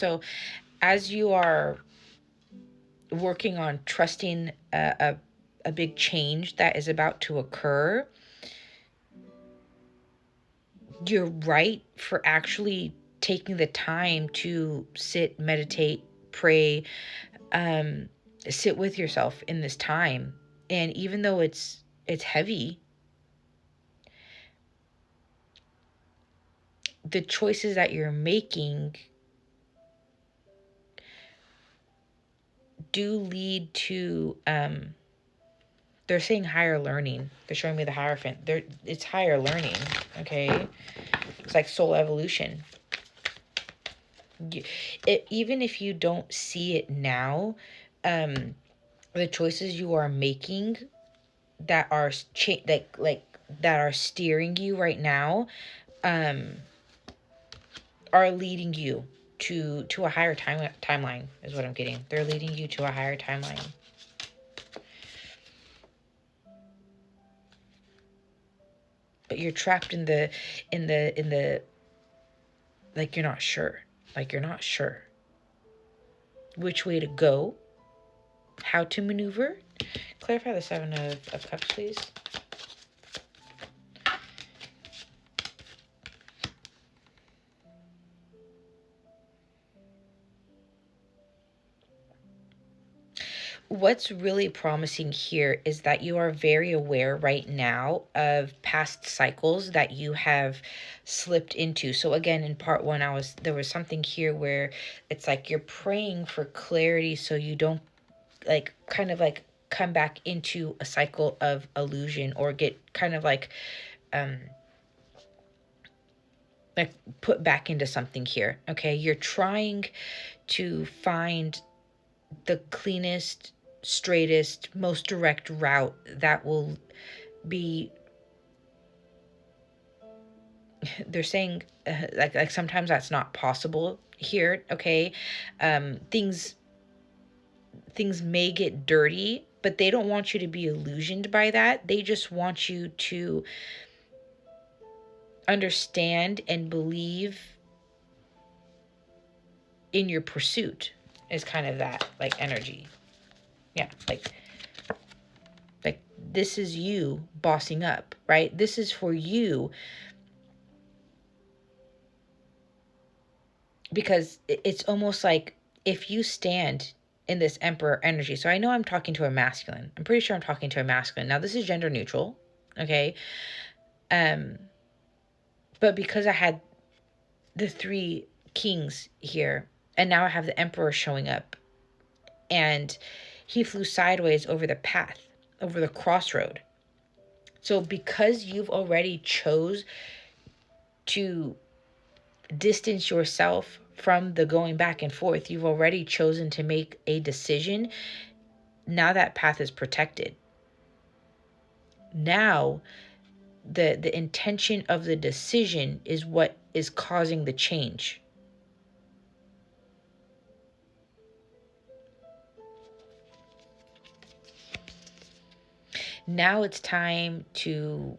So as you are working on trusting a big change that is about to occur, you're right for actually taking the time to sit, meditate, pray, sit with yourself in this time. And even though it's heavy, the choices that you're making do lead to they're saying higher learning. They're showing me the Hierophant. It's higher learning, okay? It's like soul evolution. Even if you don't see it now, the choices you are making that are that are steering you right now are leading you to a higher timeline is what I'm getting. They're leading you to a higher timeline. But you're trapped in the like you're not sure. Like you're not sure which way to go, how to maneuver. Clarify the Seven of Cups, please. What's really promising here is that you are very aware right now of past cycles that you have slipped into. So again, in part one, there was something here where it's like you're praying for clarity so you don't kind of come back into a cycle of illusion or get kind of like put back into something here. Okay, you're trying to find the cleanest, straightest, most direct route that will be, they're saying like sometimes that's not possible here. Okay, things may get dirty, but they don't want you to be illusioned by that. They just want you to understand and believe in your pursuit, is kind of that like energy. Yeah, like this is you bossing up, right? This is for you, because it's almost like if you stand in this Emperor energy. So I know I'm talking to a masculine. I'm pretty sure I'm talking to a masculine. Now this is gender neutral, okay? But because I had the 3 kings here, and now I have the Emperor showing up, and he flew sideways over the path, over the crossroad. So because you've already chose to distance yourself from the going back and forth, you've already chosen to make a decision. Now that path is protected. Now the intention of the decision is what is causing the change. Now it's time to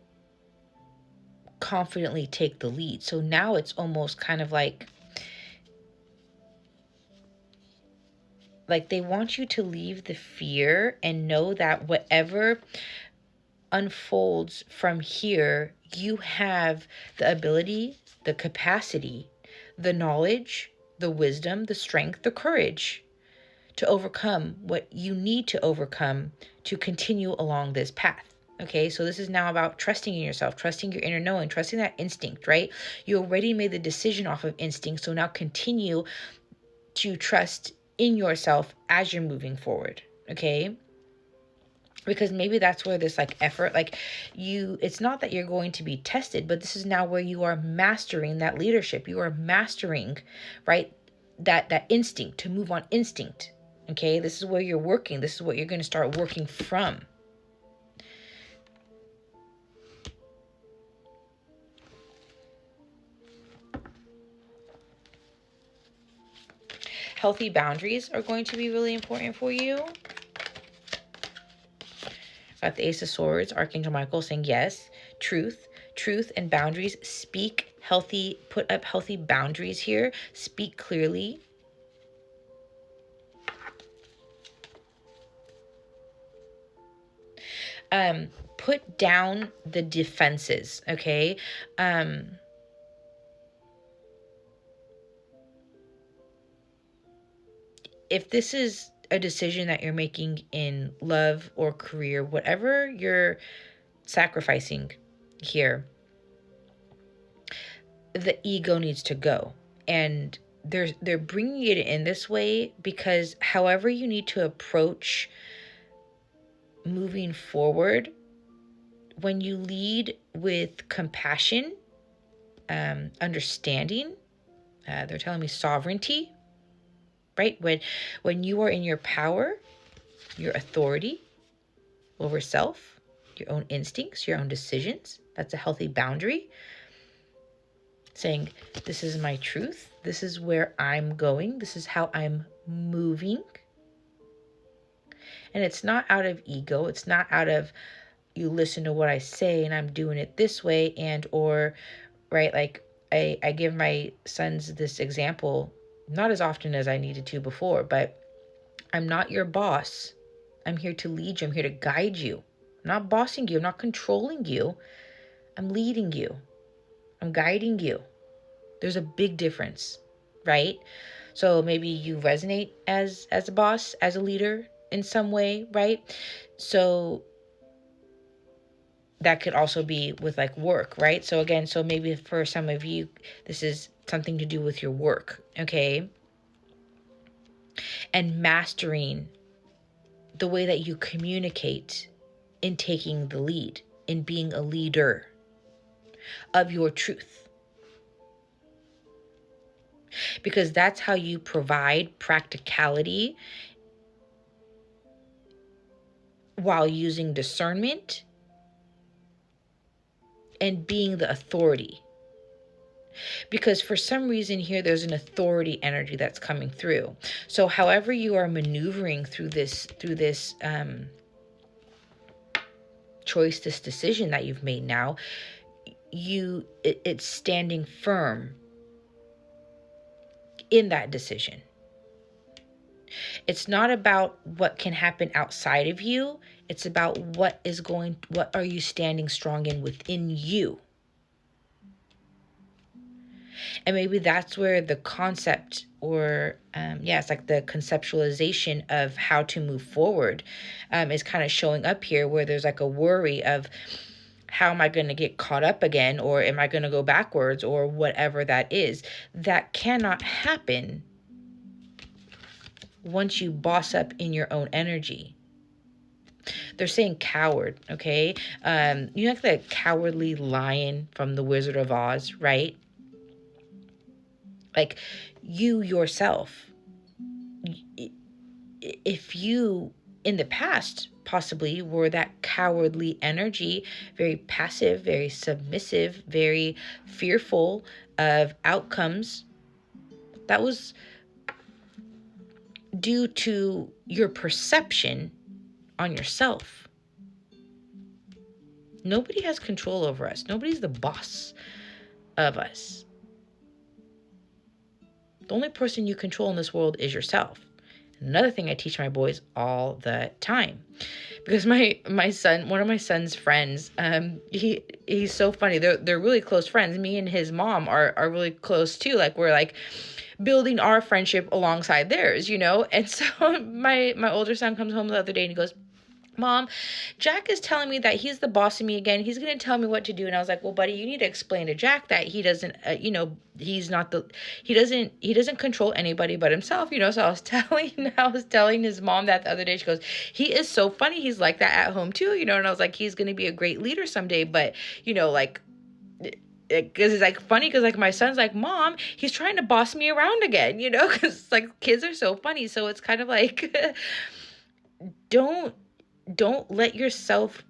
confidently take the lead. So now it's almost kind of like they want you to leave the fear and know that whatever unfolds from here, you have the ability, the capacity, the knowledge, the wisdom, the strength, the courage to overcome what you need to overcome to continue along this path. Okay, so this is now about trusting in yourself, trusting your inner knowing, trusting that instinct, right? You already made the decision off of instinct, so now continue to trust in yourself as you're moving forward, okay? Because maybe that's where this effort, it's not that you're going to be tested, but this is now where you are mastering that leadership. You are mastering, right, that instinct, to move on instinct. Okay, this is where you're working. This is what you're going to start working from. Healthy boundaries are going to be really important for you. Got the Ace of Swords, Archangel Michael saying yes. Truth and boundaries. Speak healthy, put up healthy boundaries here. Speak clearly. Put down the defenses, okay? If this is a decision that you're making in love or career, whatever you're sacrificing here, the ego needs to go. And they're bringing it in this way because however you need to approach moving forward, when you lead with compassion, understanding, they're telling me sovereignty, right? When you are in your power, your authority over self, your own instincts, your own decisions, that's a healthy boundary. Saying, this is my truth. This is where I'm going. This is how I'm moving. And it's not out of ego. It's not out of, you listen to what I say and I'm doing it this way, and or, right, like I give my sons this example, not as often as I needed to before, but I'm not your boss. I'm here to lead you. I'm here to guide you. I'm not bossing you. I'm not controlling you. I'm leading you. I'm guiding you. There's a big difference, right? So maybe you resonate as a boss, as a leader in some way, right? So that could also be with like work, right? So again, so maybe for some of you, this is something to do with your work, okay? And mastering the way that you communicate in taking the lead, in being a leader of your truth. Because that's how you provide practicality while using discernment and being the authority. Because for some reason here, there's an authority energy that's coming through. So however you are maneuvering through this choice, this decision that you've made now, it's standing firm in that decision. It's not about what can happen outside of you. It's about what are you standing strong in within you. And maybe that's where the concept or, it's like the conceptualization of how to move forward is kind of showing up here, where there's like a worry of, how am I going to get caught up again? Or am I going to go backwards, or whatever that is? That cannot happen once you boss up in your own energy. They're saying coward, okay? You know, like the cowardly lion from The Wizard of Oz, right? Like you yourself, if you in the past possibly were that cowardly energy, very passive, very submissive, very fearful of outcomes, that was due to your perception on yourself. Nobody has control over us. Nobody's the boss of us. The only person you control in this world is yourself. Another thing I teach my boys all the time, because my son, one of my son's friends, he's so funny. They're really close friends. Me and his mom are really close too. Like we're like building our friendship alongside theirs, you know. And so my older son comes home the other day and he goes, Mom, Jack is telling me that he's the boss of me again. He's going to tell me what to do. And I was like, well, buddy, you need to explain to Jack that he doesn't, he doesn't control anybody but himself, you know? So I was telling his mom that the other day. She goes, he is so funny. He's like that at home too, you know? And I was like, he's going to be a great leader someday. But, you know, like, because it's like funny because like my son's like, Mom, he's trying to boss me around again, you know? Because like kids are so funny. So it's kind of like, don't let yourself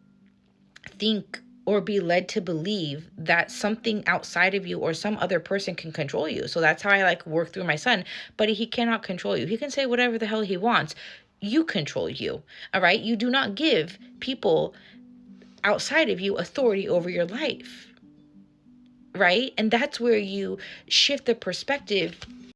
think or be led to believe that something outside of you or some other person can control you. So that's how I like work through my son. But he cannot control you. He can say whatever the hell he wants. You control you. All right. You do not give people outside of you authority over your life. Right. And that's where you shift the perspective